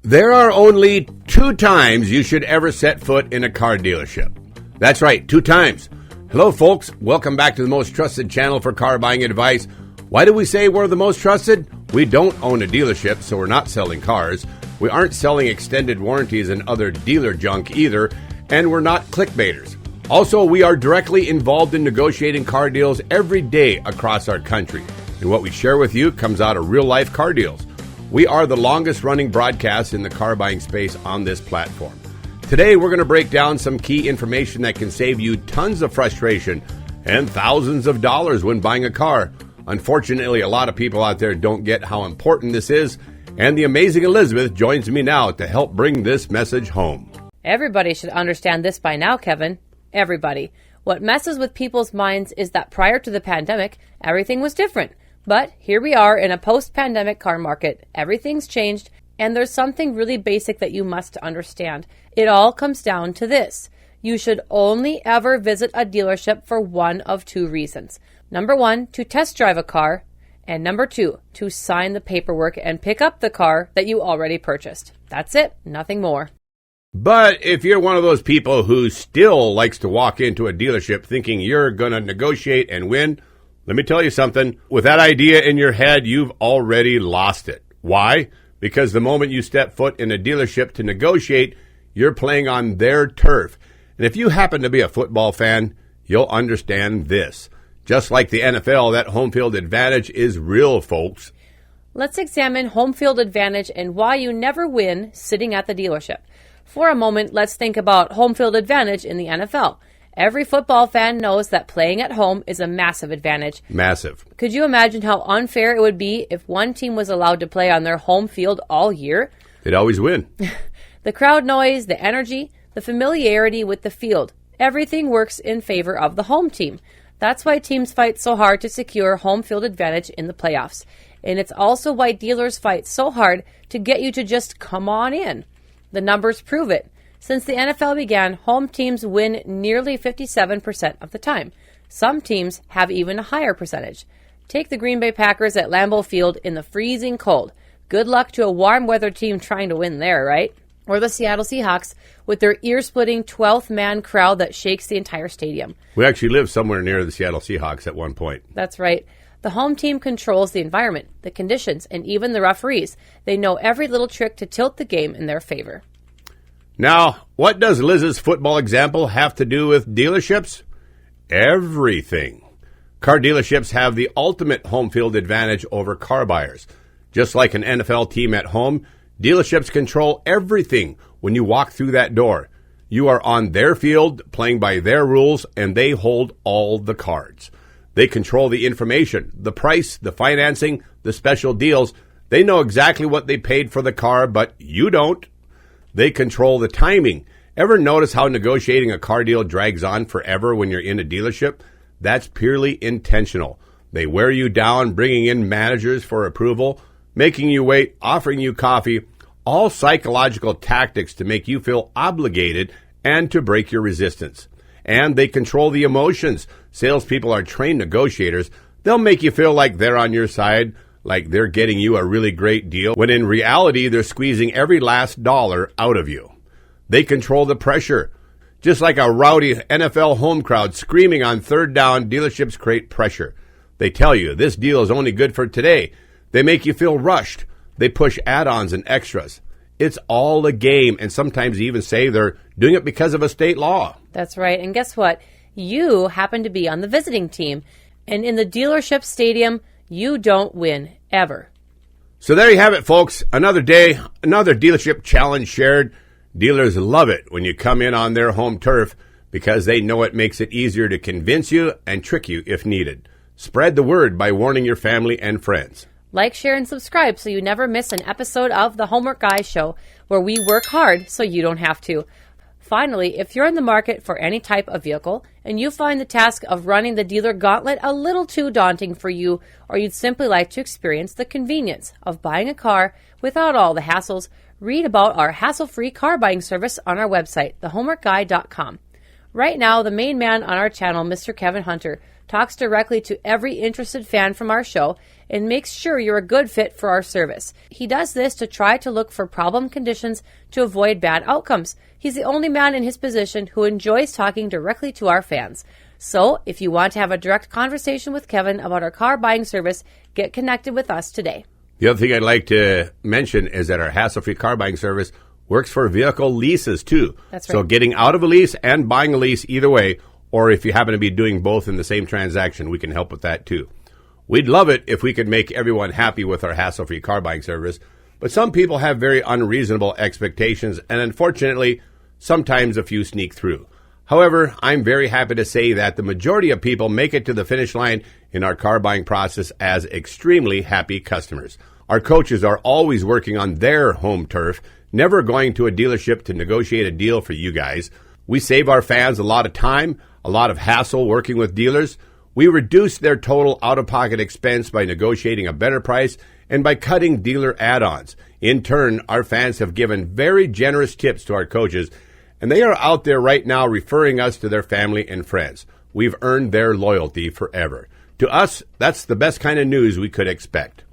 There are only 2 times you should ever set foot in a car dealership. That's right, 2 times. Hello, folks. Welcome back to the most trusted channel for car buying advice. Why do we say we're the most trusted? We don't own a dealership, so we're not selling cars. We aren't selling extended warranties and other dealer junk either, and we're not clickbaiters. Also, we are directly involved in negotiating car deals every day across our country. And what we share with you comes out of real-life car deals. We are the longest-running broadcast in the car buying space on this platform. Today, we're going to break down some key information that can save you tons of frustration and thousands of dollars when buying a car. Unfortunately, a lot of people out there don't get how important this is, and the amazing Elizabeth joins me now to help bring this message home. Everybody should understand this by now, Kevin. Everybody. What messes with people's minds is that prior to the pandemic, everything was different. But here we are in a post-pandemic car market. Everything's changed, and there's something really basic that you must understand. It all comes down to this. You should only ever visit a dealership for one of 2 reasons. Number 1, to test drive a car, and number 2, to sign the paperwork and pick up the car that you already purchased. That's it, nothing more. But if you're one of those people who still likes to walk into a dealership thinking you're going to negotiate and win, let me tell you something. With that idea in your head, you've already lost it. Why? Because the moment you step foot in a dealership to negotiate, you're playing on their turf. And if you happen to be a football fan, you'll understand this. Just like the NFL, that home field advantage is real, folks. Let's examine home field advantage and why you never win sitting at the dealership. For a moment, let's think about home field advantage in the NFL. Every football fan knows that playing at home is a massive advantage. Massive. Could you imagine how unfair it would be if one team was allowed to play on their home field all year? They'd always win. The crowd noise, the energy, the familiarity with the field, everything works in favor of the home team. That's why teams fight so hard to secure home field advantage in the playoffs. And it's also why dealers fight so hard to get you to just come on in. The numbers prove it. Since the NFL began, home teams win nearly 57% of the time. Some teams have even a higher percentage. Take the Green Bay Packers at Lambeau Field in the freezing cold. Good luck to a warm weather team trying to win there, right? Or the Seattle Seahawks with their ear-splitting 12th man crowd that shakes the entire stadium. We actually lived somewhere near the Seattle Seahawks at one point. That's right. The home team controls the environment, the conditions, and even the referees. They know every little trick to tilt the game in their favor. Now, what does Liz's football example have to do with dealerships? Everything. Car dealerships have the ultimate home field advantage over car buyers. Just like an NFL team at home, dealerships control everything when you walk through that door. You are on their field, playing by their rules, and they hold all the cards. They control the information, the price, the financing, the special deals. They know exactly what they paid for the car, but you don't. They control the timing. Ever notice how negotiating a car deal drags on forever when you're in a dealership? That's purely intentional. They wear you down, bringing in managers for approval, making you wait, offering you coffee, all psychological tactics to make you feel obligated and to break your resistance. And they control the emotions. Salespeople are trained negotiators. They'll make you feel like they're on your side, like they're getting you a really great deal, when in reality, they're squeezing every last dollar out of you. They control the pressure. Just like a rowdy NFL home crowd screaming on third down, dealerships create pressure. They tell you this deal is only good for today. They make you feel rushed. They push add-ons and extras. It's all a game, and sometimes even say they're doing it because of a state law. That's right. And guess what? You happen to be on the visiting team. And in the dealership stadium, you don't win, ever. So there you have it, folks. Another day, another dealership challenge shared. Dealers love it when you come in on their home turf because they know it makes it easier to convince you and trick you if needed. Spread the word by warning your family and friends. Like, share, and subscribe so you never miss an episode of The Homework Guy Show, where we work hard so you don't have to. Finally, if you're in the market for any type of vehicle and you find the task of running the dealer gauntlet a little too daunting for you, or you'd simply like to experience the convenience of buying a car without all the hassles, read about our hassle-free car buying service on our website, thehomeworkguy.com. Right now, the main man on our channel, Mr. Kevin Hunter, talks directly to every interested fan from our show, and makes sure you're a good fit for our service. He does this to try to look for problem conditions to avoid bad outcomes. He's the only man in his position who enjoys talking directly to our fans. So, if you want to have a direct conversation with Kevin about our car buying service, get connected with us today. The other thing I'd like to mention is that our hassle-free car buying service works for vehicle leases too. That's right. So getting out of a lease and buying a lease either way, or if you happen to be doing both in the same transaction, we can help with that too. We'd love it if we could make everyone happy with our hassle-free car buying service, but some people have very unreasonable expectations, and unfortunately, sometimes a few sneak through. However, I'm very happy to say that the majority of people make it to the finish line in our car buying process as extremely happy customers. Our coaches are always working on their home turf, never going to a dealership to negotiate a deal for you guys. We save our fans a lot of time, a lot of hassle working with dealers. We reduce their total out-of-pocket expense by negotiating a better price and by cutting dealer add-ons. In turn, our fans have given very generous tips to our coaches, and they are out there right now referring us to their family and friends. We've earned their loyalty forever. To us, that's the best kind of news we could expect.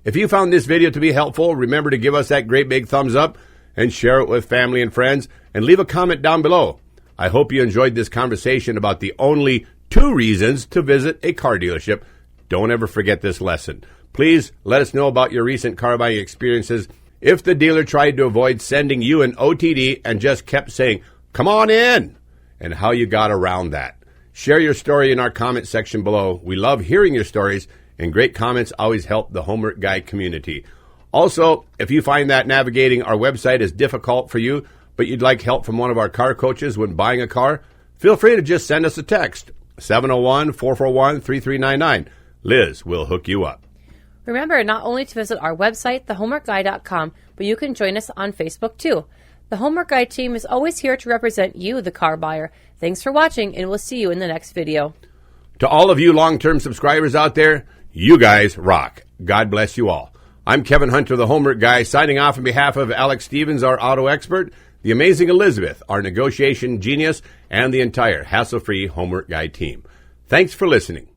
If you found this video to be helpful, remember to give us that great big thumbs up and share it with family and friends, and leave a comment down below. I hope you enjoyed this conversation about the only 2 reasons to visit a car dealership. Don't ever forget this lesson. Please let us know about your recent car buying experiences. If the dealer tried to avoid sending you an OTD and just kept saying, "Come on in," and how you got around that. Share your story in our comment section below. We love hearing your stories, and great comments always help the Homework Guy community. Also, if you find that navigating our website is difficult for you, but you'd like help from one of our car coaches when buying a car, feel free to just send us a text, 701-441-3399. Liz will hook you up. Remember not only to visit our website, thehomeworkguy.com, but you can join us on Facebook too. The Homework Guy team is always here to represent you, the car buyer. Thanks for watching, and we'll see you in the next video. To all of you long-term subscribers out there, you guys rock. God bless you all. I'm Kevin Hunter, the Homework Guy, signing off on behalf of Alex Stevens, our auto expert, the amazing Elizabeth, our negotiation genius, and the entire hassle-free Homework Guy team. Thanks for listening.